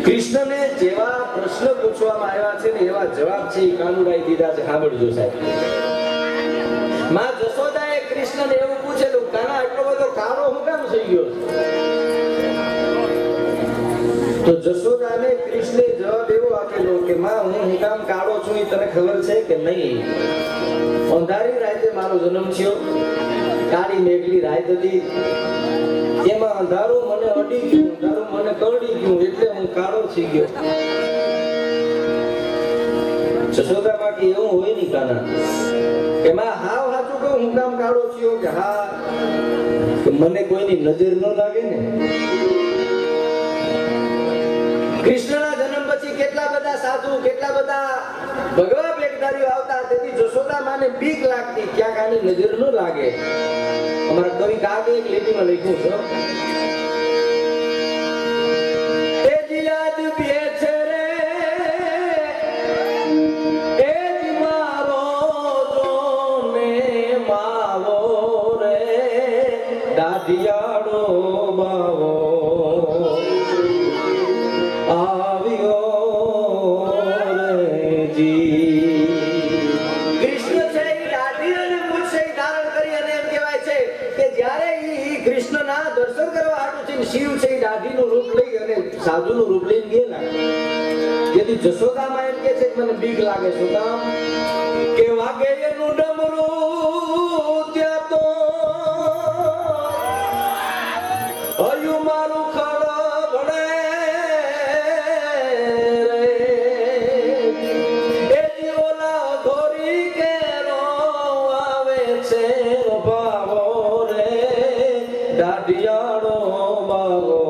કૃષ્ણને જેવા પ્રશ્ન પૂછવામાં આવ્યા છે ને એવા જવાબ છે એ કાનુડાએ દીધા છે. સાંભળજો સાહેબ. માં જશોદાએ કૃષ્ણને એવું પૂછેલું, કાના આટલો બધો કાળો હું કેમ થઈ ગયો? તો જશોદાને કૃષ્ણે જવાબ એવો આપેલો કે માં હું કામ કાળો છું એ તને ખબર છે કે નહીં? અંધારી રાતે મારો જન્મ થયો, કાળી મેઘલી રાત હતી, એમાં અંધારું મને અડી ગયું, અંધારું મને કરડી ગયું, એટલે હું કાળો થઈ ગયો. જશોદા બાકી એવું હોય નહીં કાના કે માં હાવ હાચું કહું હું કામ કાળો થયો? કે હા, કે મને કોઈની નજર ન લાગે ને. કૃષ્ણના જન્મ પછી કેટલા બધા સાધુ, કેટલા બધા ભગવા વેગધારીઓ આવતા, તેથી જશોદા માને બીક લાગતી ક્યાંક આની નજર ન લાગે. અમારા કવિ કાગે એક લીટીમાં લખ્યું છે, એ જીયાદ બેછે રે એ મારો જોને માવો રે દાઢિયાડો બાવો દર્શન કરવા હાટું શિવ છે દાઢીનું રૂપ લઈ અને સાધુનું રૂપ લઈને ગયેલા. જેથી જશોદામાં એમ કે છે કે મને બીક લાગે છે. કામ કે વાગે એનું ડમરું ત્યાં તો હયું મારું ખડ ભણે રે એ જીવોલા ધોરી કેરો આવે છે ભાવો રે દાઢિયાડો બાવો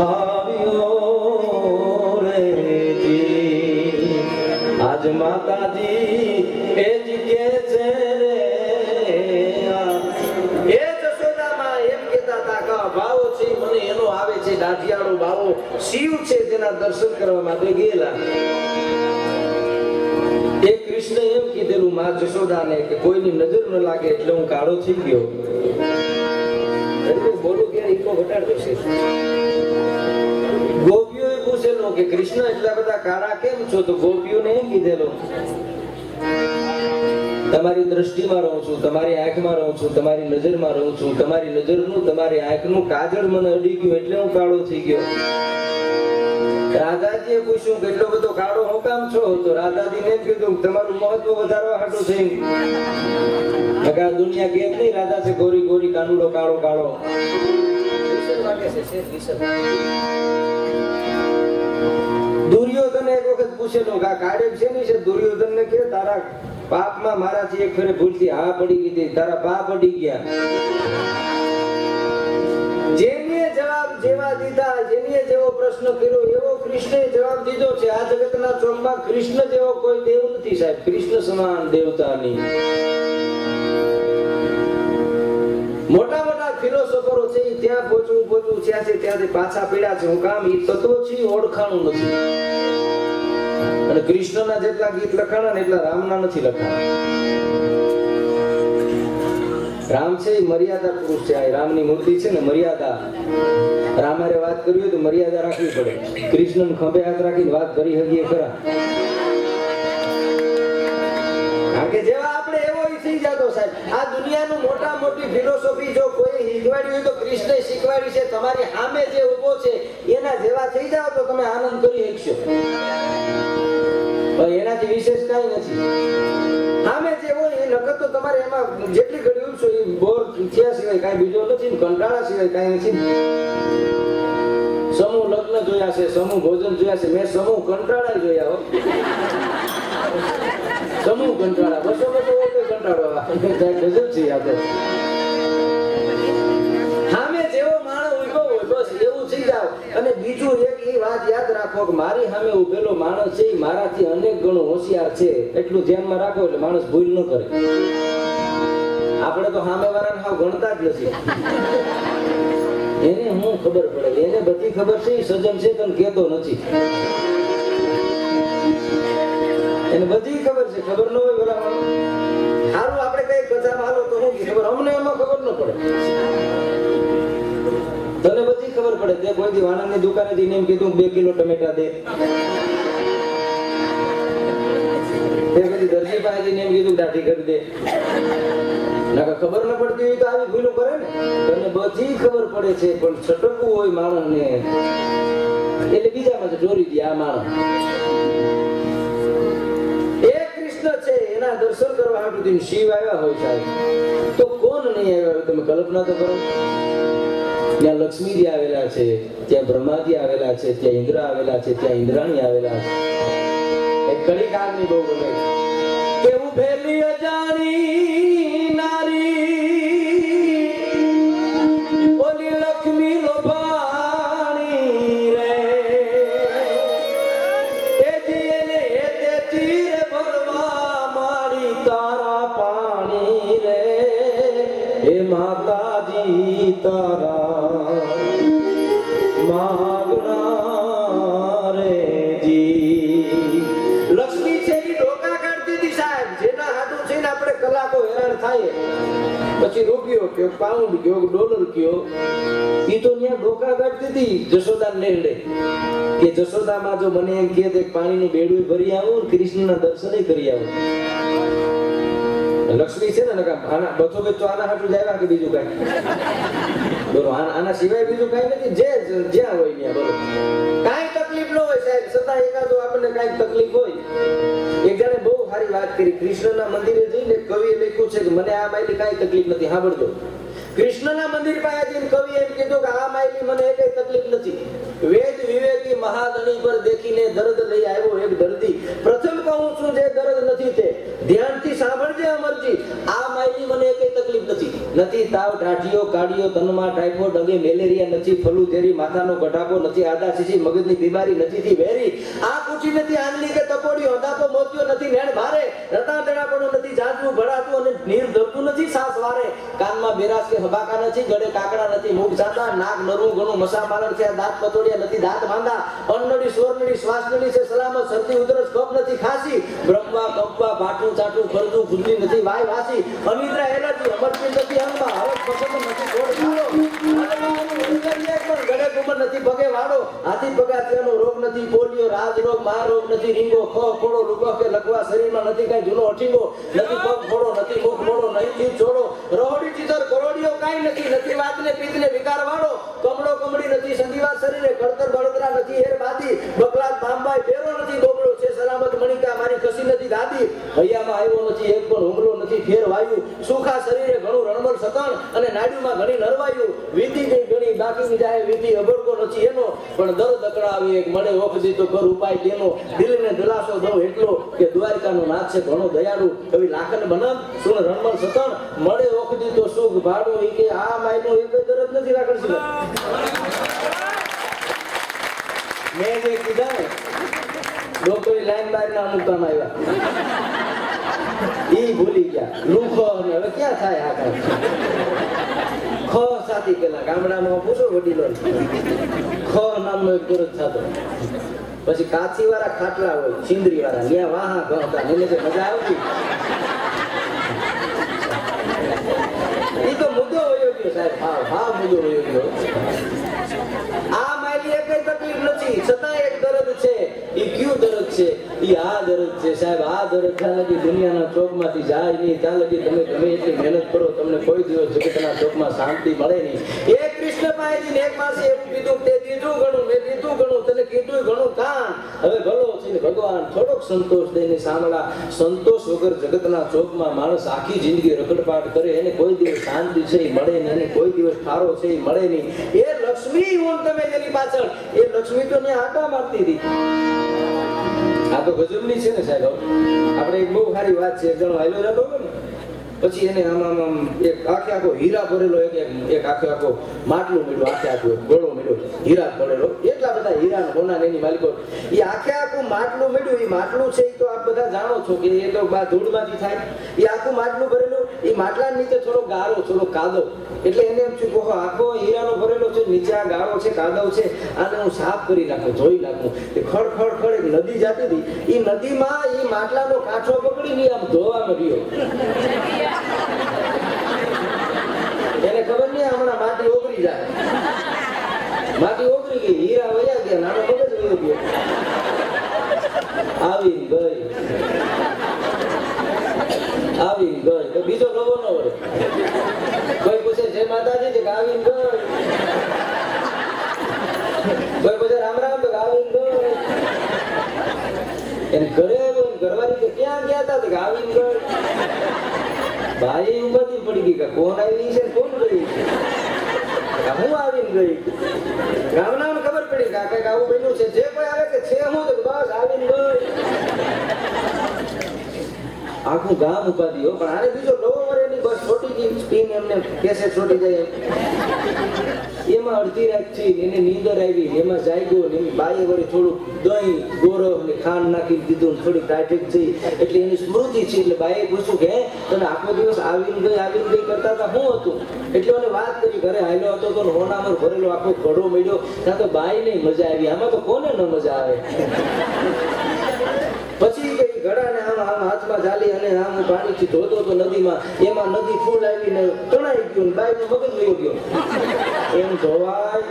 આવ્યો રે જી. આજ માતાજી એ જ કે છે રે એ જશોદામાં એમ કહેતા હતા કે ભાવો છે મને એનો આવે છે દાઢિયાડો બાવો શિવ છે તેના દર્શન કરવા માટે ગયેલા. એ કૃષ્ણ એમ કીધેલું માં જશોદાને કે કોઈની નજર ન લાગે એટલે હું કાળો થઈ ગયો. બોલું કે ઈકો ઘટાડતો છે. ગોપીઓએ પૂછેલું કે કૃષ્ણ એટલા બધા કાળા કેમ છો? તો ગોપીઓને એમ કીધેલું, તમારી દ્રષ્ટિમાં રહું છું, તમારી આંખમાં રહું છું, તમારી નજરમાં રહું છું, તમારી નજરનું તમારી આંખનું કાજળ મને અડી ગયું એટલે હું કાળો થઈ ગયો. રાધાજીએ પૂછ્યું કેટલો બધો કાળો હું કામ છો? તો રાધાજીને એમ કીધું તમારું મહત્વ વધારવા હાટું થઈ. આ દુનિયા કે નહીં રાધા છે ગોરી ગોરી કાનુડો કાળો કાળો. દુર્યોધન એક વખત પૂછેલું કે આ કાળે છે નહીં છે? દુર્યોધન ને કે તારા પાપમાં મારાથી એક ફેરે ભૂલથી હા પડી ગઈ, તારા પાપ પડી ગયા. જેને જવાબ જેવા દીધા, જેને જેવો પ્રશ્ન કર્યો એવો કૃષ્ણે જવાબ દીધો છે. આ જગતના ચોકમાં કૃષ્ણ જેવો કોઈ દેવ નથી સાહેબ, કૃષ્ણ સમાન દેવતાની. મોટા મોટા ફિલોસોફરો છે ત્યાં પહોંચવું છે ત્યાંથી પાછા પડ્યા છે. હું કામ ઈ તત્વ છે ઓળખાણું નથી. અને કૃષ્ણના જેટલા ગીત લખાણા ને એટલા રામના નથી લખાણા. રામ છે મર્યાદા પુરુષ છે. રામની મૂર્તિ છે ને મર્યાદા. રામારે વાત કરવી હોય તો મર્યાદા રાખવી પડે. કૃષ્ણ ખંભે હાથ રાખીને વાત કરી શકીએ ખરા? કારણ કે જેવા આપણે એવો થઈ જતો સાહેબ. આ દુનિયાનું મોટા મોટી ફિલોસોફી જો કોઈ શીખવાડી હોય તો કૃષ્ણે શીખવાડી છે. તમારી સામે જે ઉભો છે એના જેવા થઈ જાવ તો તમે આનંદ કરી શકશો. એનાથી વિશેષ કઈ નથી. સામે જે હોય એ નકર તો તમારે એમાં જેટલી ઘડી ઉઠશો એ બોર થયા સિવાય કઈ બીજો નથી, કંટાળા સિવાય કઈ નથી. સમૂહ લગ્ન જોયા છે, સમૂહ ભોજન જોયા છે. મેં સમૂહ કંટાળા જોયા હો. સમૂહ કંટાળા બસો કંટાળો ગજબ છે. આપણે સામે જેવો માણસ ઉભો હોય બસ એવું થઈ જાવ. અને બીજું એક એ વાત યાદ રાખો કે મારી સામે ઉભેલો માણસ છે એ મારાથી અનેક ગણો હોશિયાર છે. એટલું ધ્યાનમાં રાખો એટલે માણસ ભૂલ ન કરે. આપણે તો સામે વાળાને હાવ ગણતા જ નથી. એને હું ખબર પડે, એને બધી ખબર છે. સજન છે તને કેતો નથી. એને બધી ખબર છે. ખબર ન હોય બોલા સારું આપણે કઈ કથામાં હાલો તો હું ખબર, અમને એમાં ખબર ન પડે. તને બધી ખબર પડે. તે કોઈ દી વાણંદની દુકાને જઈને એમ કીધું 2 કિલો ટમેટા દે? તે પછી દરજી પાસે જઈને એમ કીધું દાઢી કરી દે? ના, ખબર ન પડતી હોય તો આવી ભૂલું કરે ને. તને બધી ખબર પડે છે પણ છટકવું હોય માણસને એટલે બીજામાં જોરી દે આ માણસ. એક કૃષ્ણ છે એના દર્શન કરવા હાટુ શિવ આવ્યા હોય સાહેબ તો કોણ નહીં આવ્યા હોય? તમે કલ્પના તો કરો. ત્યાં લક્ષ્મીજી આવેલા છે, ત્યાં બ્રહ્માજી આવેલા છે, ત્યાં ઇન્દ્ર આવેલા છે, ત્યાં ઇન્દ્રાણી આવેલા છે. એક કડી કાળની બહુ ગમે કેવું ફેલી અજાણી નારી ઓલી લક્ષ્મી લોભાણી રે એ જીને એ તીર ભરવા મારી તારા પાણી રે હે માતાજી તારા માગણા રે જી. લક્ષ્મી છે એ ડોકા કાઢતી હતી સાહેબ. જેના હાથું છે ને આપણે કલાકો હેરાન થાય પછી રૂપિયો કયો, પાઉન્ડ કયો, ડોલર કયો, ઈ તો ત્યાં ડોકા કાઢતી હતી જશોદા નેહડે કે જશોદામાં જો મને એમ કહે કે પાણીનું બેડું ભરી આવું ને કૃષ્ણના દર્શન કરી આવું. લક્ષ્મી છે ને આના બધો તો આના હાટું જ આવ્યા કે બીજું કઈ? બોલો આના સિવાય બીજું કઈ નથી. જે જ્યાં હોય ત્યાં બોલો કાંઈ તકલીફ ન હોય સાહેબ, છતાં એકાદો આપણને કાંઈક તકલીફ હોય. એક જણે બહુ સારી વાત કરી. કૃષ્ણના મંદિરે જઈને કવિએ લખ્યું છે કે મને આ માયલી કાંઈ તકલીફ નથી. સાંભળજો. કૃષ્ણના મંદિર પાસે જઈને કવિ એમ કીધું કે આ માયલી મને કઈ તકલીફ નથી. વેદ વિવેકી મહાદણી પર દેખીને દર્દ લઈ આવ્યો એક દર્દી. પ્રથમ કહું છું જે દર્દ નથી તે ધ્યાનથી સાંભળજે અમરજી. આ માયલી મને કઈ તકલીફ નથી. નથી તાવ, ટાઢીઓ, કાઢીઓ, તનમાં ટાઇફોઇડ, અંગે મેલેરિયા, નથી ફલુ ઝેરી, માથાનો ગઢાકો, નથી આદા શીશી, મગજની બીમારી, નથી વેરી, આ કુઠી નથી આંધળી કે તપોડી, અંધાપો મોતિયો નથી, નેણ ભારે, રતા દડાપણું નથી, જાજવું ભરાતું અને નીર ધરતું નથી સાસ વારે, કાનમાં બેરાસ કે હબાકા નથી, ગળે કાકડા નથી, મુખ સાદા, નાક નરું ઘણું, મસા મારણ છે, દાંત પતોડિયા નથી, દાંત માંદા, અન્નડી સ્વરનડી શ્વાસનડી છે સલામત, શરદી ઉધરસ કફ નથી ખાસી, બ્રહ્મા કપવા બાટું ચાટું ખરજું ખુજલી નથી, વાય વાસી, અનિદ્રા એલર્જી, અમરપિંડ નથી અંગમાં, હરક પસંદ નથી ગોળ ગાળો, ગળે કુમર નથી પગે વાળો, હાથી પગાથિયાનો રોગ નથી, પોલિયો, રાજરોગ, મહારોગ નથી, રીંગો, ખ ફોડો, લુગો કે લખવા, શરીરમાં નથી કઈ જૂનો અઠીંગો, નથી પગ ફોડો, નથી મુખ ફોડો, નહીં જીભ છોડો, રોહડી ચિતર કરોડીઓ કાંઈ નથી, નથી વાતને પિત્તને વિકાર વાળો, કમળો કમળી નથી, સંધિવા શરીરે કળતર બળતરા નથી, હેર બાદી, બકલાદ ભાંબાઈ બેરો નથી, ગોબળો છે સલામત મણિકા, મારી કસી નથી દાદી, હૈયામાં આવ્યો નથી, એક પણ હુમલો નથી, ફેર વાયુ, સુખા શરીરે ઘણું રણમલ સતણ અને નાડ્યુમાં ઘણી નરવાયું, વીતી ગઈ ઘણી બાકીની જાય વીતી અબડકો નથી એનો, પણ દર્દ અકળાવે એક મળે ઓખદી તો કર ઉપાય તેનો, દિલને દિલાસો દઉં એટલો કે દ્વારકાનો નાથ છે ઘણો દયાળુ, કવિ લાખન બનમ સુણ રણમલ સતણ, મળે ઓખદી તો સુખ ભાડું, ઈ કે આ માયનો એક દરદ નથી રાખડશી. મેં જે કીધા ને ડોક્ટરની લાઈન બહાર ના મૂકવામાં આવ્યા ઈ ભૂલી ગયા. લુખો અને હવે ક્યાં થાય આ કામ? ખ સાથી પેલા ગામડામાં પૂછો વડીલો, ખ નામનો એક દરદ થતો. પછી કાચી વાળા ખાટલા હોય, સિંદરી વાળા, ત્યાં વાહા ગણતા, એને તો મજા આવતી. ઈ તો મુદ્દો વયો ગયો સાહેબ, હા મુદ્દો વયો ગયો. આ માયલી એક તકલીફ નથી, છતાં એક દર્દ છે. ઈ ક્યું દર્દ છે? ઈ આ દર્દ છે સાહેબ. આ દર્દ ત્યાં લગી દુનિયાના ચોકમાંથી જાય નહીં, ત્યાં લગી તમે ગમે એટલી મહેનત કરો, તમને કોઈ દિવસ જગતના ચોકમાં શાંતિ મળે નહીં. એક કૃષ્ણ પાસેથી એક પાસે એવું કીધું, તે દીધું ઘણું, મેં દીધું ઘણું, તને કીધું ઘણું કામ. હવે ભલો છે ભગવાન થોડોક સંતોષ દઈને સાંભળા. સંતોષ વગર જગતના ચોકમાં માણસ આખી જિંદગી રખડપાટ કરે, એને કોઈ દિવસ શાંતિ છે એ મળે નહીં, એને કોઈ દિવસ ઠારો છે એ મળે નહીં. એ લક્ષ્મી હું તમે જેની પાછળ, એ લક્ષ્મી તો ત્યાં આટા મારતી હતી. આ તો ગજબની છે ને સાહેબ. આપણે એક બહુ સારી વાત છે, એક જણો હાલ્યો જતો હતો ને, પછી એને આમ એક આખો હીરા ભરેલો એક આખો માટલું મળ્યું, આખો ગોળો મળ્યો, હીરા ભરેલો, એટલા બધા હીરા સોના એની માલિકો. એ આખું માટલું મળ્યું. એ માટલું છે એ તો આપ બધા જાણો છો કે એ તો ધૂળમાંથી થાય. એ આખું માટલું ભરેલું, એ માટલા નીચે થોડો ગાળો, થોડો કાદવ, એટલે એને એમ થયું આખો હીરાનો ભરેલો છે, નીચે આ ગાળો છે, કાદવ છે, આને હું સાફ કરી નાખું, ધોઈ નાખું. ખડ ખડ ખડ એક નદી જાતી હતી. એ નદીમાં એ માટલાનો કાંઠો પકડીને આમ ધોવા મળ્યો. એને ખબર નહીં હમણાં માટી ઓગળી જાય, માટી ઓગળી કે નાનો મગજ વયો ગયો. આવી ગઈ તો બીજો નવો ન હોય. કોઈ પૂછે જય માતાજી કે આવી ગઈ, કોઈ પૂછે રામ રામ તો આવી ગઈ. એને ઘરે આવ્યો ઘરવાળી કે ક્યાં ગયા હતા કે આવી ગઈ. ભાઈ ઉંમરથી પડી ગઈ કે કોણ આવી છે કોણ ગઈ છે, હું આવીને ગઈ. ગામના ખબર પડી કે કઈક આવું બન્યું છે. જે કોઈ આવે કે છે હું તો બસ આવીને ગઈ. આખું ગામ ઉપાધિ હો. પણ આને બીજો નવો વરેની બસ છોટી ગઈ સ્પિન એમને કેસે છોટી જાય એમાં અડધી રાત થી એને નીંદર આવી, એમાં જાગ્યો ને એની બાઈએ વળી થોડું દહીં ગોરવ ને ખાંડ નાખી દીધું, થોડી ટાઈટ થઈ એટલે એની સ્મૃતિ છે. એટલે બાઈએ પૂછ્યું કે તને આખો દિવસ આવીને ગઈ કરતા હતા શું હતું? એટલે મને વાત કરી ઘરે હાલ્યો હતો તો હોનામર ભરેલો આખો ઘડો મળ્યો. ત્યાં તો બાઈ ને મજા આવી. આમાં તો કોને ન મજા આવે? પછી કઈ ઘડાને આમ હાથમાં ઝાલી અને આમ પાણીથી ધોતો તો નદીમાં, એમાં નદી ફૂલ આવીને તણાઈ ગયું, બાઈ નો મગજ વયો ગયો. એમ ધોવાય?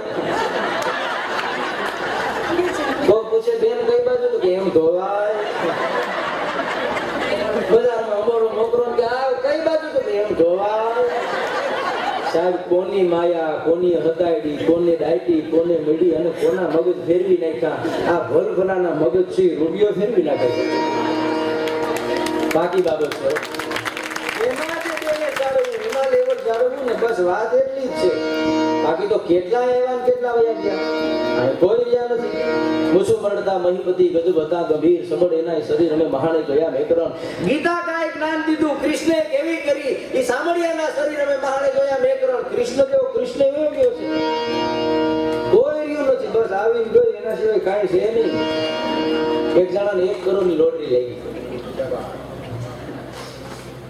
તો પૂછે બેન કઈ બાજુ તો કે એમ ધોવાય. બજારમાં અમારો મોકરો કે આ કઈ બાજુ તો કે એમ ધોવાય. સાહેબ કોની માયા, કોની હતાયડી, કોને ડાયટી, કોને મળી અને કોના મગજ ફેરવી નાખ્યા. આ ભલભલાના મગજ છે રૂપિયો ફેરવી નાખે છે. બાકી બાબત છે એમાં જે બેને જાળવવું, એમાં લેવલ જાળવવું ને બસ વાત એટલી જ છે. બાકી તો કેટલા એવા કેટલા વયા ગયા કોઈ રહ્યા નથી. મુસુ મરડતા મહીપતિ ગજબ હતા ગંભીર સબળ એના શરીર અમે મહાણે ગયા મેકરણ. ગીતા કાંઈ જ્ઞાન દીધું કૃષ્ણે કેવી કરી એ સાંભળ્યાના શરીર અમે મહાણે ગયા મેકરણ. કૃષ્ણ કેવો કૃષ્ણ એવો ગયો છે કોઈ રહ્યું નથી. બસ આવી ગઈ એના સિવાય કાંઈ છે નહીં. એક જણાને 1 કરોડની લોટરી લાગી.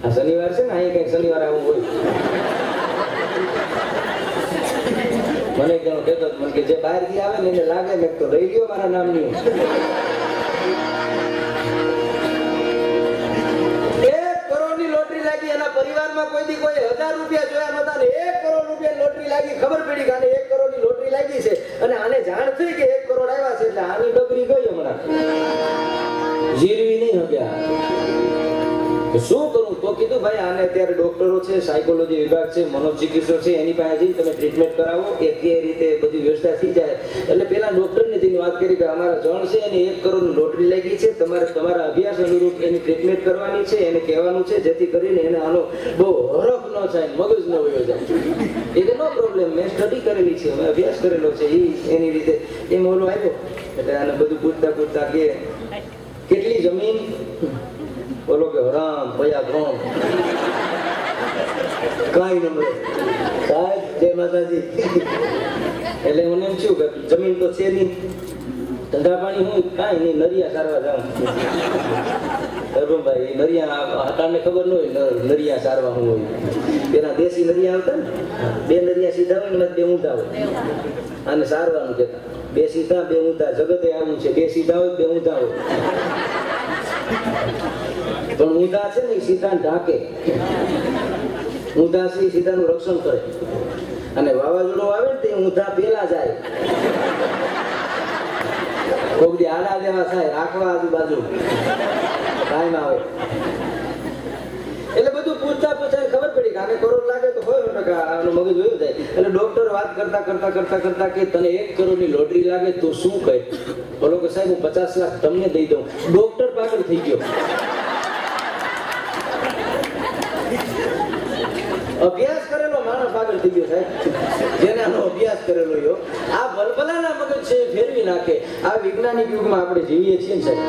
આ શનિવાર છે ને, અહીં કઈક શનિવાર આવું હોય. મને એક જણો કહેતો મને કે જે બહાર થી આવે ને એને લાગે ને તો રહી ગયો મારા નામની. 1 કરોડની લોટરી લાગી. એના પરિવારમાં કોઈ દી કોઈ 1000 રૂપિયા જોયા નતા ને 1 કરોડ રૂપિયા લોટરી લાગી. ખબર પડી કે આને 1 કરોડની લોટરી લાગી છે અને આને જાણ થઈ કે 1 કરોડ આવ્યા છે એટલે આની ડગરી ગઈ હમણાં. જીરવી નહીં હગ્યા. શું કરું? તો કીધું ભાઈ આને અત્યારે ડોક્ટરો છે, સાયકોલોજી વિભાગ છે, મનોચિકિત્સક છે, એની પાસે જઈ તમે ટ્રીટમેન્ટ કરાવો. એ રીતે બધી વ્યવસ્થા થઈ જાય. એટલે પેલા ડોક્ટરને જઈને વાત કરી કે અમારા જણ છે એને 1 કરોડની લોટરી લાગી છે, તમારે તમારા અભ્યાસ અનુરૂપ એની ટ્રીટમેન્ટ કરવાની છે, એને કહેવાનું છે જેથી કરીને એને આનો બહુ હરખ ન થાય, મગજ ન વયો જાય. એટલે નો પ્રોબ્લેમ, મેં સ્ટડી કરેલી છે, મેં અભ્યાસ કરેલો છે. એની રીતે એમ ઓલો આવ્યો એટલે આને બધું પૂછતા કે કેટલી જમીન? બોલો કે હરામ પયા ગ્રોમ કઈ ન મળે. સાહેબ જય માતાજી. એટલે મને એમ થયું કે જમીન તો છે નહીં, ધંધા પાણી હું કાંઈ નહીં, નરિયા સારવા જાઉં. ભાઈ નરિયા હટાને ખબર ન હોય નરિયા સારવા શું હોય. પેલા દેશી નરિયા આવતા ને, 2 નરિયા સીધા હોય ને 2 ઊંધા હોય. આને સારવાનું કહેતા. 2 સીધા 2 ઊંધા. જગતે આવું છે, 2 સીધા હોય 2 ઊંધા હોય. પણ ઊંધા છે ને સીધા ઢાકે. ઊંધા છે સીધાનું રક્ષણ કરે અને વાવાઝોડું આવે ને તે ઊંધા પેલા જાય. કોક દી આડા દેવા થાય, રાખવા આજુબાજુ ટાઈમ આવે. એટલે બધું પૂછતા ખબર પડી કે આને કરોડ લાગે તો હોય આનું મગજ વયું જાય. એટલે ડોક્ટર વાત કરતા કે તને 1 કરોડની લોટરી લાગે તો શું કહે? બોલો કે સાહેબ હું 50 લાખ તમને દઈ દઉં. ડોક્ટર પાગલ થઈ ગયો. અભ્યાસ કરેલો માણસ પાગલ થઈ ગયો સાહેબ. જેને આનો અભ્યાસ કરેલો યો આ ભલભલાના મગજ છે ફેરવી નાખે. આ વૈજ્ઞાનિક યુગમાં આપણે જીવીએ છીએ ને સાહેબ.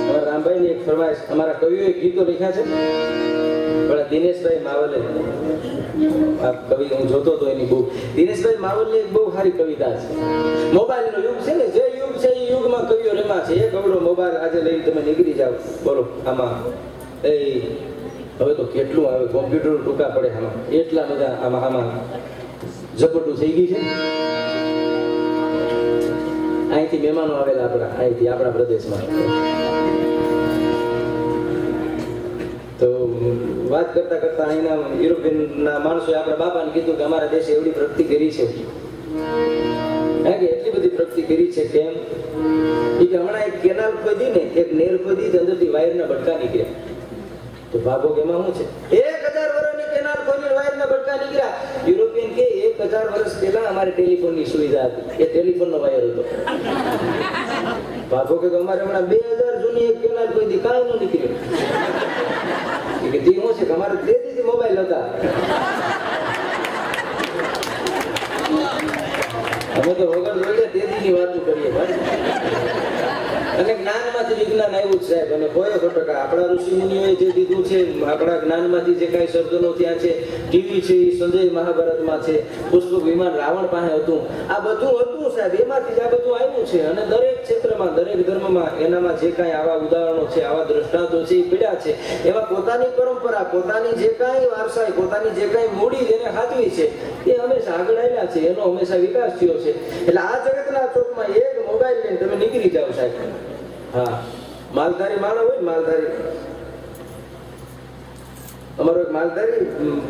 અમારા રામભાઈ ની એક ફરમાઈશ, અમારા કવિઓએ ગીતો લખ્યા છે. પણ દિનેશભાઈ માવલે, આ કવિ હું જોતો હતો એની બુક. દિનેશભાઈ માવલની એક બહુ સારી કવિતા છે. મોબાઈલનો યુગ છે ને, જે યુગ છે એ યુગમાં કવિઓ રમા છે. એક અવડો મોબાઈલ આજે લઈને તમે નીકળી જાઓ. બોલો આમાં હવે તો કેટલું આવે, કોમ્પ્યુટર ટૂંકા પડે આમાં, એટલા બધા આમાં ઝપટું થઈ ગઈ છે. અહીંથી મહેમાનો આવેલા અહીંથી આપણા પ્રદેશમાં. તો વાત કરતા અહીંના યુરોપિયનના માણસોએ આપણા બાપાને કીધું કે અમારા દેશે એવડી પ્રગતિ કરી છે, એટલી બધી પ્રગતિ કરી છે કેમ? એ કે હમણાં એક કેનાલ ખોદી ને, એક નેર ખોદી, અંદરથી વાયરના બટકા નીકળ્યા. તો ભાગો કે એમાં શું છે? 1000 વર્ષની કેનાલ ખોદી વાયરના બટકા નીકળ્યા. યુરોપિયન કે 1000 વર્ષ પહેલા અમારે ટેલિફોનની સુવિધા હતી, એ ટેલિફોનનો વાયર હતો. ભાગો કે અમારે હમણાં 2000 જૂની એક કેનાલ ખોદી, કાંઈ ન નીકળ્યું. કે તે શું છે કે અમારે તેથી મોબાઈલ હતા. અમે તો વગર જોડે તેજીની વાતો કરીએ ભાઈ. અને જ્ઞાનમાંથી વિજ્ઞાન આવ્યું જ સાહેબ, અને કોઈ ટકા આપણા ઋષિ મુનિઓએ જે દીધું છે, આપણા જ્ઞાનમાંથી જે કાંઈ સર્જનો ત્યાં છે, ટીવી છે, સંજય મહાભારતમાં છે, પુષ્પક વિમાન રાવણ પાસે હતું, આ બધું હતું સાહેબ, એમાંથી જ આ બધું આવ્યું છે. અને દરેક ક્ષેત્રમાં, દરેક ધર્મમાં એનામાં જે કાંઈ આવા ઉદાહરણો છે, આવા દ્રષ્ટાંતો છે, એ પીડ્યા છે. એમાં પોતાની પરંપરા, પોતાની જે કાંઈ વારસાઈ, પોતાની જે કાંઈ મૂડી જેને હાથવી છે, એ હંમેશા આગળ આવ્યા છે, એનો હંમેશા વિકાસ થયો છે. એટલે આ જગતના ચોકમાં એક મોબાઈલ લઈને તમે નીકળી જાઓ સાહેબ. હા, માલધારી માણસ હોય ને, માલધારી, અમારો એક માલધારી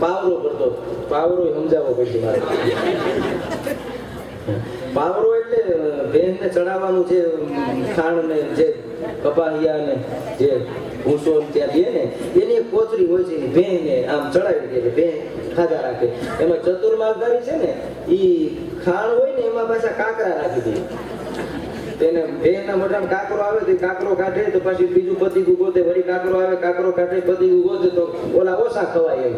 પાવરો ભરતો. પાવરો સમજાવવો પડશે મારે. પાવરો એટલે ભેંસને ચડાવવાનું છે, ખાંડ ને જે કપાહિયા ને જે ભૂસો ત્યાં દે ને, એની એક કોથળી હોય છે, ભેંને આમ ચડાવી દે એટલે ભેં ખાધા રાખે. એમાં ચતુર માલધારી છે ને, ઈ ખાંડ હોય ને એમાં પાછા કાંકરા રાખી દે. તેને ભેંના મોઢામાં કાંકરો આવે તો કાંકરો કાઢે, તો પછી બીજું પતીકું ગોતે, વળી કાંકરો આવે, કાંકરો કાઢે, પતીકું ગોતે, તો ઓલા ઓછા ખવાય એમ.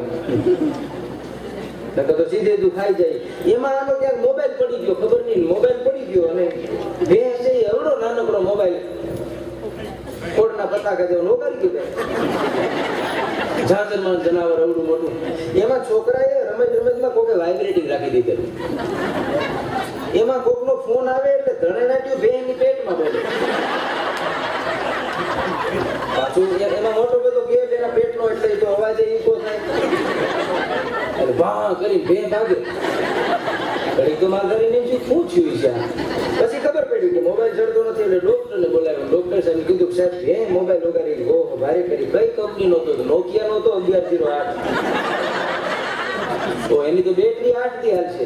તો સીધે તું ખાઈ જાય. એમાં આનો ક્યાંક મોબાઈલ પડી ગયો, ખબર નહીં, મોબાઈલ પડી ગયો, અને ભેંસ છે એ એવડો નાનકડો મોબાઈલ કોટના પતાકા જેવો નોકારી ગયો. ઝાઝરમાન જનાવર એવડું મોટું. એમાં છોકરાએ રમતમાં કોકે વાઇબ્રેટિંગ રાખી દીધેલું. એમાં કોકનો ફોન આવે એટલે ધણે નાટ્યું ભેંની પેટમાં બોલે. પાછું એમાં મોટો બધો ગેપ એના પેટનો, એટલે તો અવાજે ઈકો થાય. એટલે ભા કરી ભેં ભાગે. ઘડી તો માલધારીને શું થયું છે? પછી ખબર પડી કે મોબાઈલ ચડતો નથી, એટલે ડોક્ટરને બોલાવ્યો. ડોક્ટર સાહેબ કીધું કે સાહેબ ભેં મોબાઈલ વગાડી. ઓહો, ભારે કરી. કઈ કંપની નો હતો? નોકિયા નો હતો, 1108. તો એની તો બેટરી 8 દી હાલશે.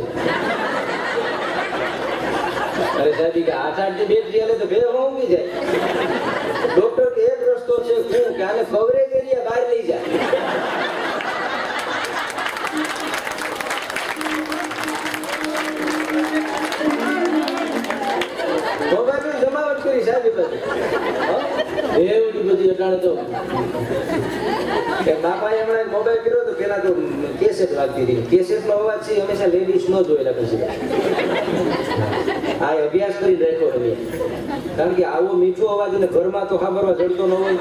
અરે સાહેબ કે 8 દી બેટરી હાલે તો ભેં ઊંઘી જાય. ડોક્ટર કે એક રસ્તો છે, શું કે આને કવરેજ એરિયા બહાર લઈ જાય. મોબાઈલ જમાવટ કરી સાહેબ. એવડી બધી અટાણે તો બાપાએ હમણાં મોબાઈલ કર્યો તો પેલા તો કેસેટ વાગતી હતી. કેસેટનો અવાજ છે હંમેશા લેડીઝ નો જોયેલા પછી. આ અભ્યાસ કરી રાખ્યો હવે, કારણ કે આવો મીઠો અવાજ ને ઘરમાં તો સાંભળવા જડતો ન હોય.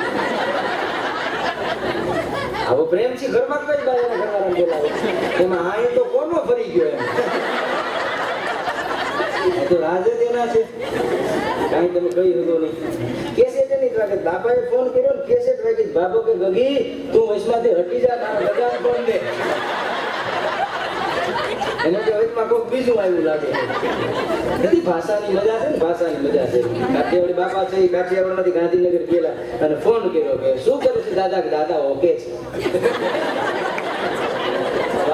આવો પ્રેમથી ઘરમાં કઈ બાય ઘરવાળા બોલાવે, એમાં આ તો કોનો ફરી ગયો એમ. તો રાજ જ એના છે, કાંઈ તમે કઈ હતો નહીં. કેસેટ નહીં વાગે. બાપાએ ફોન કર્યો ને કેસેટ વાગી. બાપો કે ગગી તું વચમાંથી હટી જા, તારા બધાને ફોન દે. એને કે વચમાં કોઈક બીજું આવ્યું લાગે. બધી ભાષાની મજા છે ને, ભાષાની મજા છે. કાઠિયાવાડી બાપા છે, એ કાઠિયાવાડમાંથી ગાંધીનગર ગયેલા અને ફોન કર્યો કે શું કરે છે દાદા? કે દાદા ઓકે છે.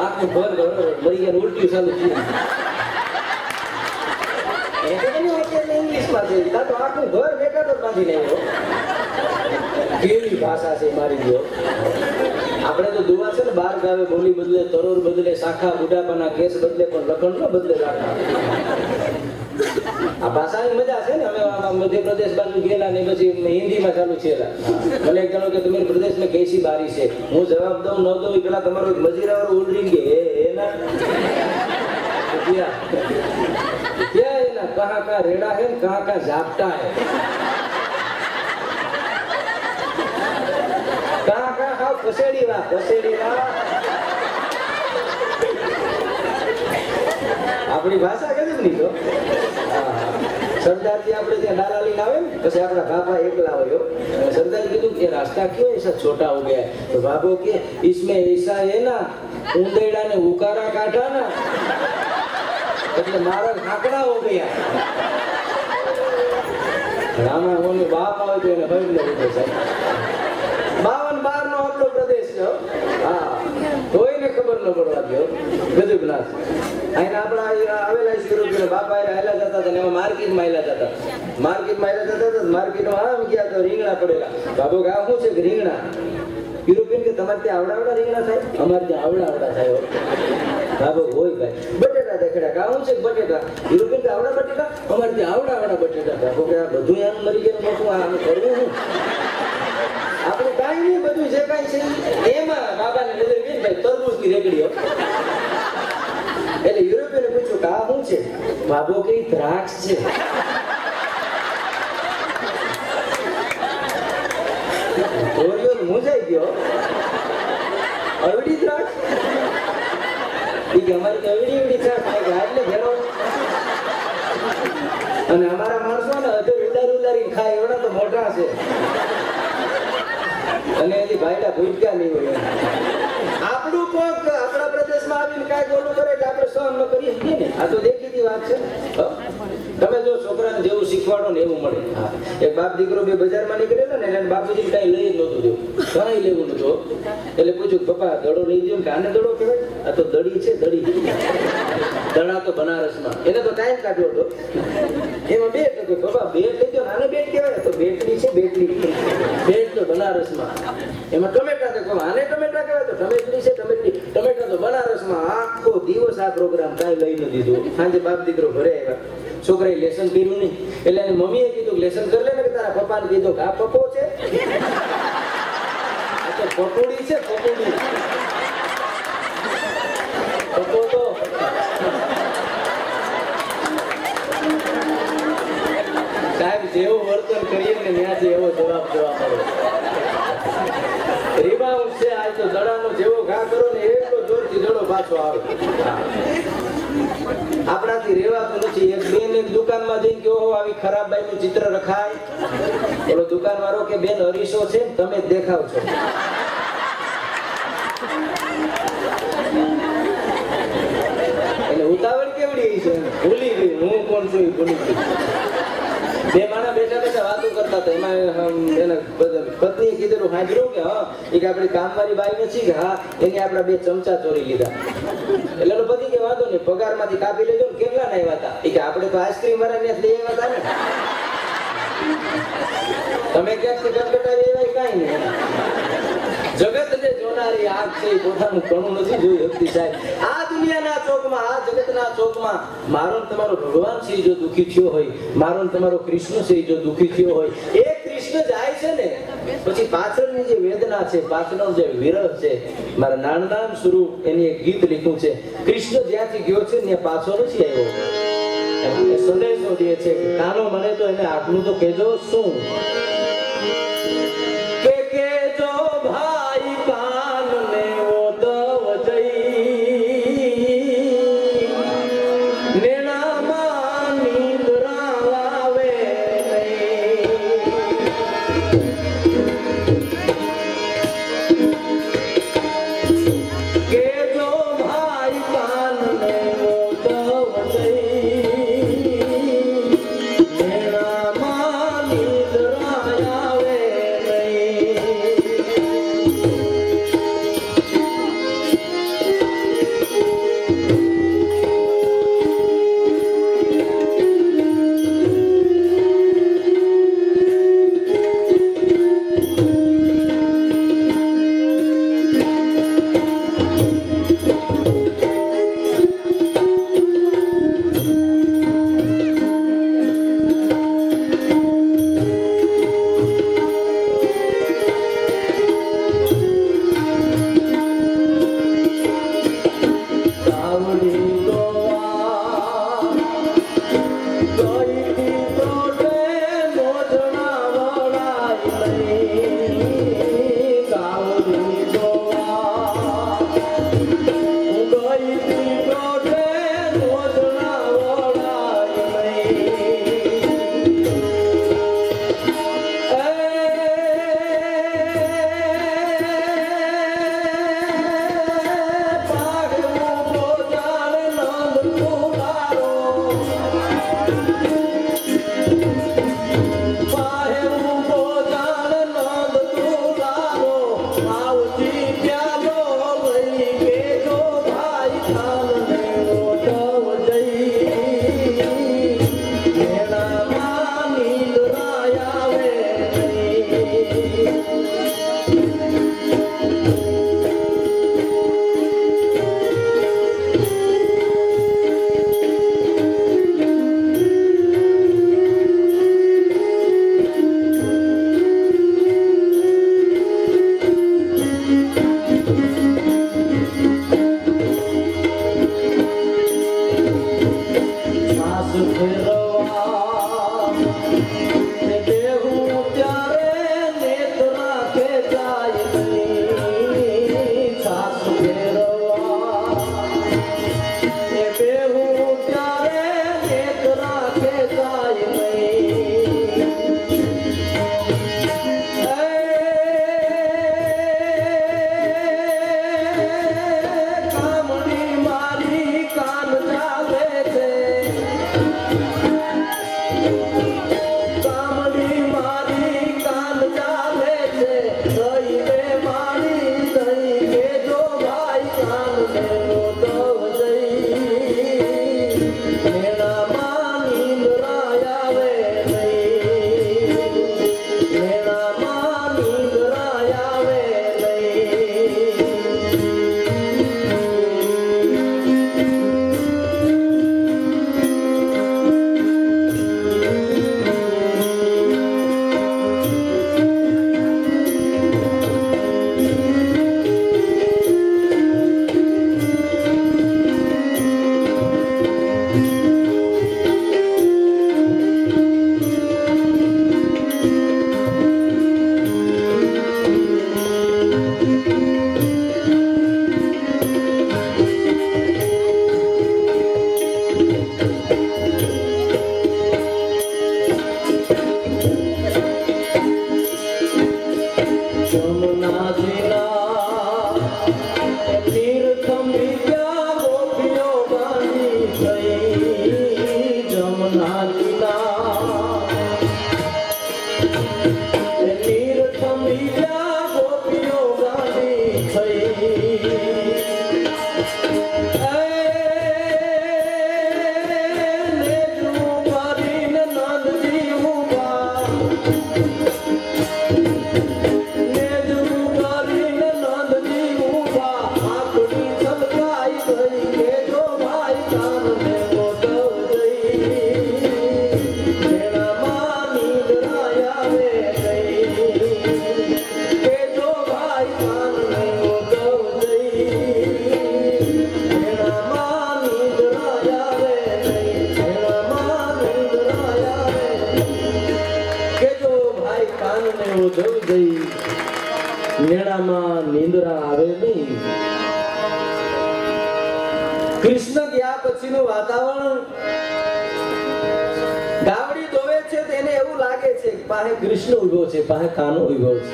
આખું ઘર મરી ગયા, ઉલટ્યું ચાલુ થયું. ઇંગ્લિશમાં છે, તો આખું ઘર બેઠા તો બાંધીને આવ્યો. કેવી ભાષા છે મારી જો. આપણે તો દુવા છે ને, 12 ગાવે બોલી બદલે, તરોર બદલે શાખા, બુઢાપાના કેસ બદલે, પણ લખણ ન બદલે રાખા. આ ભાષાની મજા છે ને. અમે મધ્યપ્રદેશ બાજુ ગયેલા ને પછી હિન્દીમાં ચાલુ છેલા. મને એક જણો કે તમારા પ્રદેશમાં કેસી બારી છે. હું જવાબ દઉં ન દઉં, પેલા તમારો મજીરાવાળો ઉલરી ગયે એના क्या है ना, कहाँ का रेड़ा है, कहाँ का झापटा है, कहाँ का हाव पसेड़ी वा, पसेड़ी वा. આપણી ભાષા કદી નહીં તો. સરદારજી આપણે ત્યાં ડાલા લઈને આવે ને, પછી આપણા બાપા એકલા હોય. સરદાર કીધું કે रास्ता क्यों ऐसा छोटा हो गया है? तो बाबू के इसमें ऐसा है ना, ऊंदेड़ा ने उकारा काटा ना, એટલે મારા ખાકડા હો ગયા. રામા હોની બાપ આવે તો એને ભરી લેવું પડે. 52 નો આપણો પ્રદેશ છે. હા, કોઈને ખબર ન પડવા દો. ગજબ ના. અહીં આપણા આવેલા છે બાપા હાલ્યા જતા હતા એમાં માર્કેટમાં હાલ્યા જતા માર્કેટમાં આમ ગયા તો રીંગણા પડેલા. બાબુ કે આ શું છે કે રીંગણા? યુરોપિયન કે તમારે ત્યાં આવડા રીંગણા થાય? અમારે ત્યાં આવડા થાય. બાબુ હોય ભાઈ બટેટા દેખાડ્યા કે શું છે બટેટા? યુરોપિયન કે આવડા બટેટા? અમારે ત્યાં આવડા બટેટા. બાબુ કે આ બધું આમ મરી ગયેલું મોટું આમ કરવું શું? આપણે કાંઈ નહીં, બધું જે કાંઈ છે એમાં બાબાને નજર ગઈ ભાઈ તરબૂચની રેકડીઓ. એટલે યુરોપિયને પૂછ્યું કે આ શું છે? બાબો કે દ્રાક્ષ છે. મૂંઝાઈ ગયો. અવડી દ્રાક્ષ? અમારી અવડી દ્રાક્ષ એટલે ઘેરો. અને અમારા માણસો ને ઉડારી ખાય એવડા તો મોટા છે. અને એની ભાઈડા ભૂજકા નહીં હોય. આપણું કોક આપણા પ્રદેશમાં આવીને કાંઈક ઓલું કરે એટલે આપણે સહન ન કરીએ છીએ ને. આ તો દેખીતી વાત છે. તમે જો છોકરાને જેવું શીખવાડો ને એવું મળે. એક બાપ દીકરો બે બજારમાં નીકળેલો ને એને બાપુજી કઈ લઈ જ નતું દેવું, કઈ લેવું નતું. એટલે પૂછ્યું પપ્પા દડો લઈ દો કે આને દડો કહેવાય? આ તો દડી છે, દડી. દડા તો બનારસમાં એને તો ટાઈમ કાઢ્યો હતો. એમાં બેટ હતું. પપ્પા બેટ લઈ દો, આને બેટ કહેવાય? તો બેટલી છે, બેટલી. બેટ તો બનારસમાં. એમાં ટમેટા તો આને ટમેટા કહેવાય? તો ટમેટલી છે, ટમેટલી. ટમેટા તો બનારસમાં. આખો દિવસ આ પ્રોગ્રામ કાંઈ લઈ ન દીધું. સાંજે બાપ દીકરો ઘરે આવ્યા. છોકરાએ લેસન કર્યું નહીં એટલે એની મમ્મીએ કીધું લેસન કરી લે ને. તારા પપ્પાને કીધું કે આ પપ્પો છે, આ તો પપોડી છે, પપોડી. પપ્પો તો સાહેબ જેવું વર્તન કરીએ ને ત્યાંથી એવો જવાબ જોવા મળે. રીબાઉન્ડ છે આજ તો. દડાનો જેવો ઘા કરો ને એટલો જોરથી દડો પાછો આવે. આપણાથી રેવાતું નથી. એક બેન એક દુકાનમાં જઈને કે ઓહો આવી ખરાબ બાઈનું ચિત્ર રખાય. ઓલો દુકાનવાળો કે બેન અરીસો છે તમે જ દેખાવ છો. એટલે ઉતાવળ કેવડી છે? ભૂલી ગઈ હું કોણ છું, ભૂલી ગઈ. બે માણસ બેઠા વાતો કરતા હતા. એમાં એના પત્નીએ કીધેલું હાજરું કે હા એ કે આપણી કામવાળી બાઈ નથી કે હા એને આપણા બે ચમચા ચોરી લીધા. એટલે એનો પતિ કે વાંધો નહીં પગારમાંથી કાપી લેજો ને. કેટલા ના આવ્યા હતા? એ કે આપણે તો આઈસ્ક્રીમ વાળા ને લઈ આવ્યા હતા ને. તમે ક્યાંકથી ગટગટાવી આવ્યા કાંઈ નહીં. જગતને જોનારી આંખ છે પોતાનું ઘણું નથી જોઈ શકતી સાહેબ. આ દુનિયાના ચોકમાં, આ જગતના ચોકમાં મારો તમારો ભગવાન છે જો દુખી થયો હોય, મારો તમારો કૃષ્ણ છે જો દુખી થયો હોય, એ કૃષ્ણ જાય છે ને પછી પાછળની જે વેદના છે, પાછળનો જે વિરહ છે, મારા નાનનામ સ્વરૂપ એની એક ગીત લખ્યું છે. કૃષ્ણ જ્યાંથી ગયો છે ત્યાં પાછો નથી આવ્યો. સંદેશો દે છે કાનો મને તો એને આટલું તો કહેજો. શું કે કેજો ભાઈ કાન ને ઓદવ જઈ નેણામાં નીંદરા લાવે કેજો ભાઈ કાન ને ઓદવ જઈ નેણામાં નીંદરા આવે નહીં. કૃષ્ણ ગયા પછીનું વાતાવરણ ગાવડી દોવે છે તેને એવું લાગે છે કે પાસે કૃષ્ણ ઉભો છે, પાસે કાનો ઉભો છે.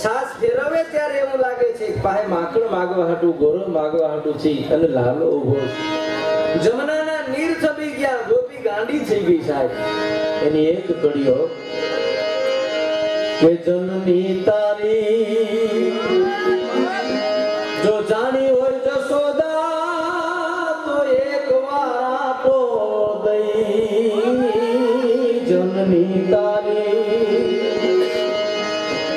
છાસ ફેરવે ત્યારે એવું લાગે છે કે પાસે માખણ માગવા હાટુ, ગોરો માગવા હાટુ છે અને લાલો ઉભો છે. જમનાના નીર છબી ગયા, ગોપી ગાંડી થઈ ગઈ સાહેબ. એની એક કડીઓ કે જનની તારી જો જાણી હોય જશોદા તો એક વાર તો દઈ. જનની તારી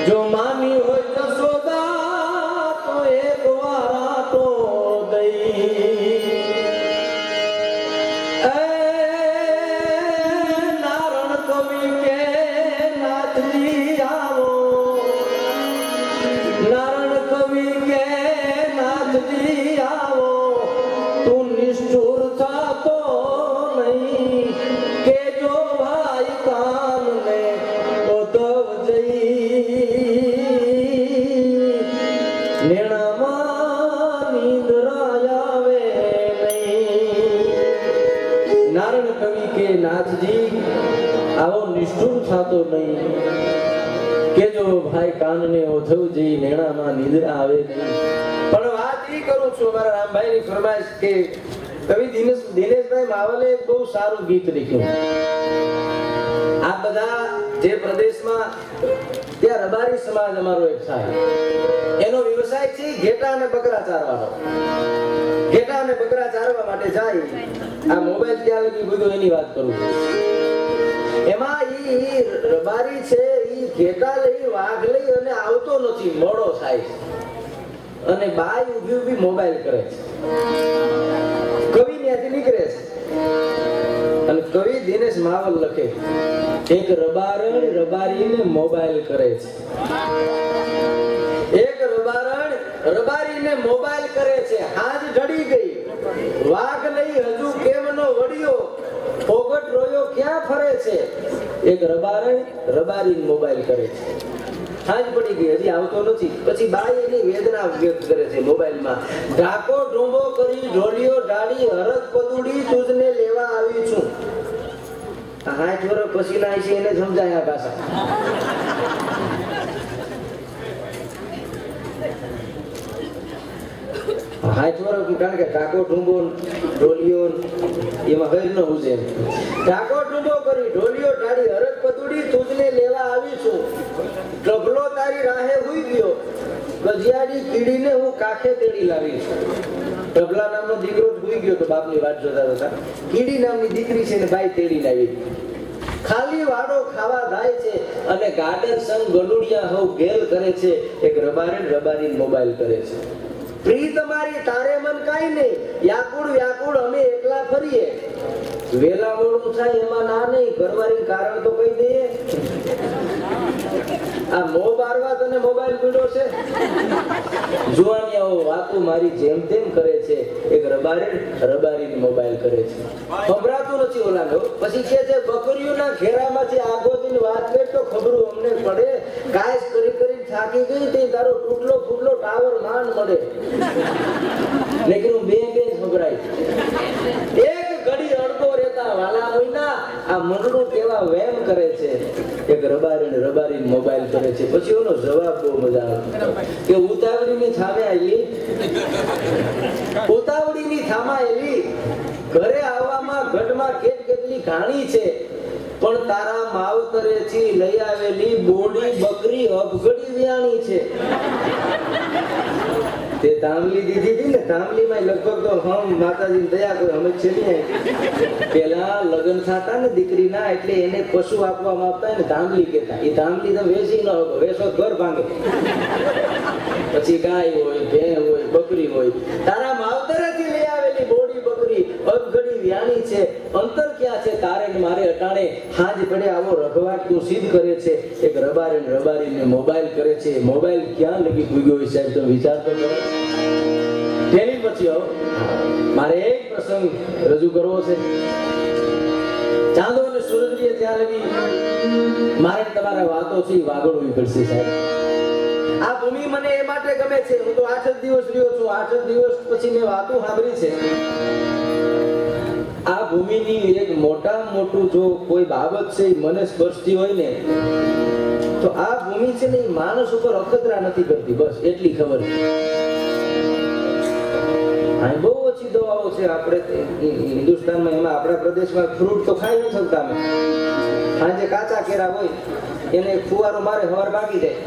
જો માની હોય જશોદા તો એક વાર તો દઈ. નારણ કવિ કે નાથજી આવો, નારણ કવિ કે નાથજી આવો, તું નિષ્ઠુર થતો નહીં કે જો ભાઈ કાનને ઉદ્ધવ જઈ. નેણામાં નિંદ્રા આવે નહીં. નારણ કવિ કે નાથજી આવો નિષ્ઠુર થતો નહીં કે જો ભાઈ કાનને ઉદ્ધવ જઈ. નેણામાં નિંદ્રા આવે નહીં. પણ વાત ઈ કરું છું મારા રામભાઈ ની ફરમાઈશ કે કવિ દિનેશભાઈ માવલે એક બહુ સારું ગીત લખ્યું. આ બધા જે પ્રદેશમાં ત્યાં રબારી સમાજ અમારો એક થાય, એનો વ્યવસાય છે ઘેટા અને બકરા ચારવાનો. ઘેટા અને બકરા ચારવા માટે જાય. આ મોબાઈલ ક્યાં લગી બધું એની વાત કરું. એમાં ઈ રબારી છે, ઈ ઘેટા લઈ વાઘ લઈ અને આવતો નથી, મોડો થાય અને બાઈ ઉભી ઉભી મોબાઈલ કરે છે. કવિ ત્યાંથી નીકળે છે અને કવિ દિનેશ માવલ લખે એક રબારણ રબારીને મોબાઈલ કરે છે. એક રબારણ રબારીને મોબાઈલ કરે છે. હાજ ઢળી ગઈ, વાઘ લઈ હજુ કેમ નો વડિયો, ફોગટ રોયો ક્યાં ફરે છે? એક રબારી મોબાઈલ કરે છે. હાજ પડી ગઈ, હજી આવતો નથી. પછી બાઈ એની વેદના વ્યક્ત કરે છે મોબાઈલમાં. ઢાકો ઢૂંબો કરી ઢોલિયો ઢાળી હરક પદુડી તુજને લેવા આવી છું. 60 વર્ષ પછી ના છે એને સમજાય આ ભાષા. કારણ કે ટાકો ઢૂંબો ઢોલિયો એમાં હર ન ઉજે. ટાકો ઢૂંબો કરી ઢોલિયો ઢાળી હરક પદુડી તુજને લેવા આવી છું. ડબલો તારી રાહે હુઈ ગયો, ગજિયાડી કીડીને હું કાખે તેડી લાવી છું. ડબલા નામનો દીકરો હુઈ ગયો તો બાપની વાત જોતા હતા. કીડી નામની દીકરી છે ને બાઈ તેડી લાવી. ખાલી વાડો ખાવા જાય છે અને ગાર્ડન સંગ ગલુડિયા હવ ગેલ કરે છે. એક રબારી મોબાઈલ કરે છે. પ્રી તમારી તારે મન કાઈ નહીં, વ્યાકુળ અમે એકલા ફરીએ. વેલા મોડું થાય એમાં ના નહીં, ઘરવાળી કારણ તો કહી દઈએ. આ મો બારવા તને મોબાઈલ પીડો છે. જુવાનિયાઓ વાતો મારી જેમ તેમ કરે છે. એક રબારી મોબાઈલ કરે છે. ખબરાતું નથી ઓલાનો. પછી કે છે બકરીઓના ઘેરામાંથી આગોથી વાત કર તો ખબરું અમને પડે. કાયસ કરી થાકી ગઈ તે તારો તૂટલો ફૂટલો ટાવર માન મળે. લેકિન હું બે ખબરાય. એક ઘડી અડધો રહેતા વાલા હોઈના આ મંડળું કેવા વેમ કરે છે. એક રબારી મોબાઈલ કરે છે. પછી એનો જવાબ બહુ મજા આવે કે ઉતાવળીની થામા એલી ઘરે આવવામાં ઘટમાં કેટલી ઘાણી છે, પણ તારા માવતરેથી લઈ આવેલી બોડી બકરી અબગડી વ્યાણી છે. તે તાંબલી દીધી હતી ને, તાંબલીમાં લગભગ તો હમ માતાજી દયા કોઈ અમે છે નહીં. પેલા લગ્ન થતા ને દીકરીના એટલે એને પશુ આપવામાં આવતા ને તાંબલી કહેતા. એ તાંબલી તમે વેચી ન વેચો ઘર ભાંગે. પછી ગાય હોય, ભેં હોય, બકરી હોય. તારા માવતરેથી લઈ આવેલી બોડી બકરી અબગડી વ્યાણી છે. અંતર ક્યાં છે તારે ને મારે અટાણે? હાજ પડે આવો રઘવાટ તું સિદ્ધ કરે છે. એક રબારીને મોબાઈલ કરે છે. મોબાઈલ ક્યાં લગી ભૂગ્યો હોય સાહેબ, તો વિચાર તો કરો. તેની પછી મારે એક પ્રસંગ રજૂ કરવો છે. ચાંદો અને સૂરજની ત્યાં લગી મારે તમારા વાતો છે વાગડવી પડશે સાહેબ. આ ભૂમિ મને એ માટે ગમે છે. હું તો 8 જ દિવસ રહ્યો છું. 8 જ દિવસ પછી મેં વાતો સાંભળી છે. આ ભૂમિની એક મોટું જો કોઈ બાબત છે મને સ્પર્શતી હોય ને, તો આ ભૂમિ છે ને માણસ ઉપર અખતરા નથી કરતી. બસ એટલી ખબર છે. બહુ ઓછી દવાઓ છે આપણે હિન્દુસ્તાનમાં. એમાં આપણા પ્રદેશમાં ફ્રૂટ તો ખાઈ નથી શકતા અમે. સાંજે કાચા કેરા હોય એને ફુવારો મારે હવાર ભાગી જાય.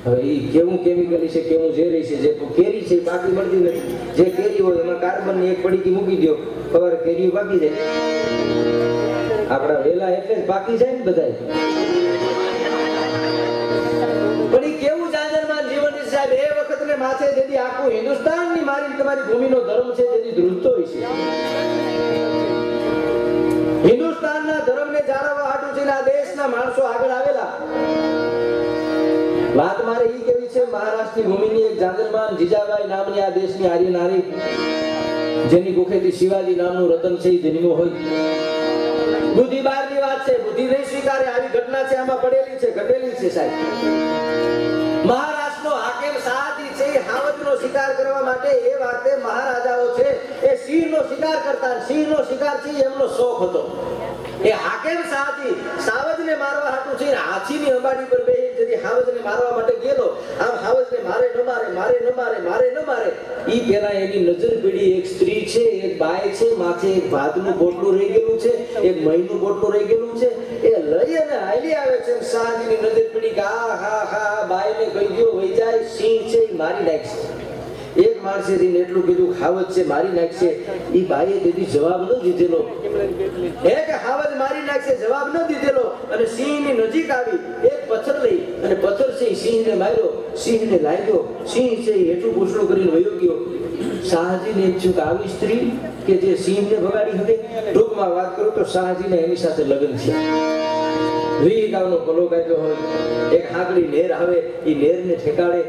હવે એ કેવું કેમિકલી છે, કેવું ઝેરી છે. જે કેરી છે પાકી મળતી નથી. જે કેરી હોય એમાં કાર્બનની એક પડીકી મૂકી દો, સવારે કેરીઓ પાકી જાય. આપણા વેલા એટલે જ પાકી જાય ને બધા. પણ એ કેવું જાજરમાન જીવન છે સાહેબ. એ વખત ને માથે જેથી આખું હિન્દુસ્તાનની મારી તમારી ભૂમિનો ધર્મ છે જેથી ધ્રુજતો હોય છે. હિન્દુસ્તાનના ધર્મને જાળવવા હાટુ છે આ દેશના માણસો આગળ આવેલા. વાત મારે ઈ કેવી છે, મહારાષ્ટ્રની ભૂમિની એક જાજરમાન જીજાબાઈ નામની આ દેશની આર્ય નારી, જેની કુખેથી શિવાજી નામનું રતન છે જન્મ્યો હોય. બુદ્ધિ બહારની વાત છે, બુદ્ધિ નહીં સ્વીકારે આવી ઘટના છે આમાં પડેલી છે, ઘટેલી છે સાહેબ. મહારાષ્ટ્રનો હાકેમ સાહજી છે, હાવજનો શિકાર કરવા માટે એ વાતે મહારાજાઓ છે એ સિંહનો શિકાર કરતા. સિંહનો શિકાર છે એમનો શોખ હતો. એ હાકેમ સાહજી સાવજને મારવા હાટુ છે હાથીની અંબાડી પર બેહી જતી હાવજને મારવા માટે ગયેલો. આમ હાવજને મારે ન મારે ઈ પેલા એની નજર પડી એક સ્ત્રી છે, એક બાઈ છે, માથે એક ભાતનું પોટલું રહી ગયેલું છે, એક મહીનું પોટલું રહી ગયેલું છે. એ લઈ અને હાલી આવે છે. સાહજીની નજર પડી કે હા બાઈને કહી દો વઈ જાય, સિંહ છે ઈ મારી નાખશે. એક માણસે એટલું કીધું હાવજ છે મારી નાખશે. ઈ બાઈએ તેથી જવાબ ન દીધેલો. એક હાવજ મારી નાખશે જવાબ ન દીધેલો અને સિંહની નજીક આવી એક પથ્થર લઈ અને પથ્થર છે સિંહને માર્યો. સિંહને લાગ્યો. સિંહ છે એટલું પૂછડું કરીને વયો ગયો. શાહજીને એક ચૂક આવી સ્ત્રી કે જે સિંહને ભગાડી હતી. ટૂંકમાં વાત કરું તો શાહજીને એની સાથે લગ્ન છે. વી ગામનો ભલો કાઢ્યો હોય, એક હાકડી નેર આવે, એ નેરને ઠેકાડે,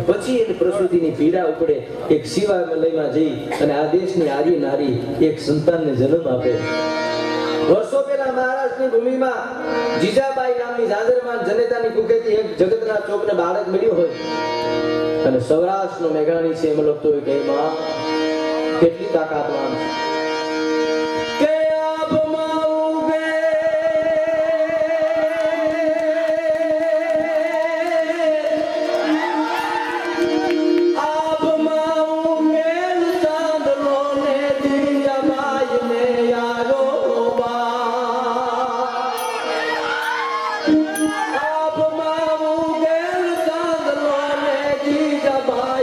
પછી એની પ્રસૂતિની પીડા ઉપડે, એક શિવાલયમાં જઈ અને આ દેશની આર્ય નારી એક સંતાનને જન્મ આપે. વર્ષો પહેલા મહારાષ્ટ્રની ભૂમિમાં જીજાબાઈ નામની જાદરમાન જનેતાની કુખેથી એક જગતના ચોકને બાળક મળ્યું હોય અને સૌરાષ્ટ્રનો મેઘાણી છે એમ લખતો હોય કે માં કેટલી તાકાતવાન કે આપમાં ઉગે આપમાં ઉગેલ ચાંદલો ને જીજાબાઈ ને યારો Bye.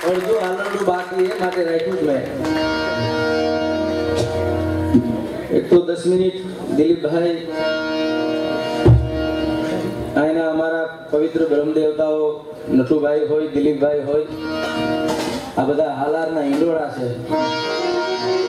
અડધું આનંદનું બાકી એ માટે રાખ્યું જ મેં. એક તો 10 મિનિટ દિલીપભાઈ આના અમારા પવિત્ર બ્રહ્મદેવતાઓ નટુભાઈ હોય, દિલીપભાઈ હોય, આ બધા હાલારના ઈંડોળા છે.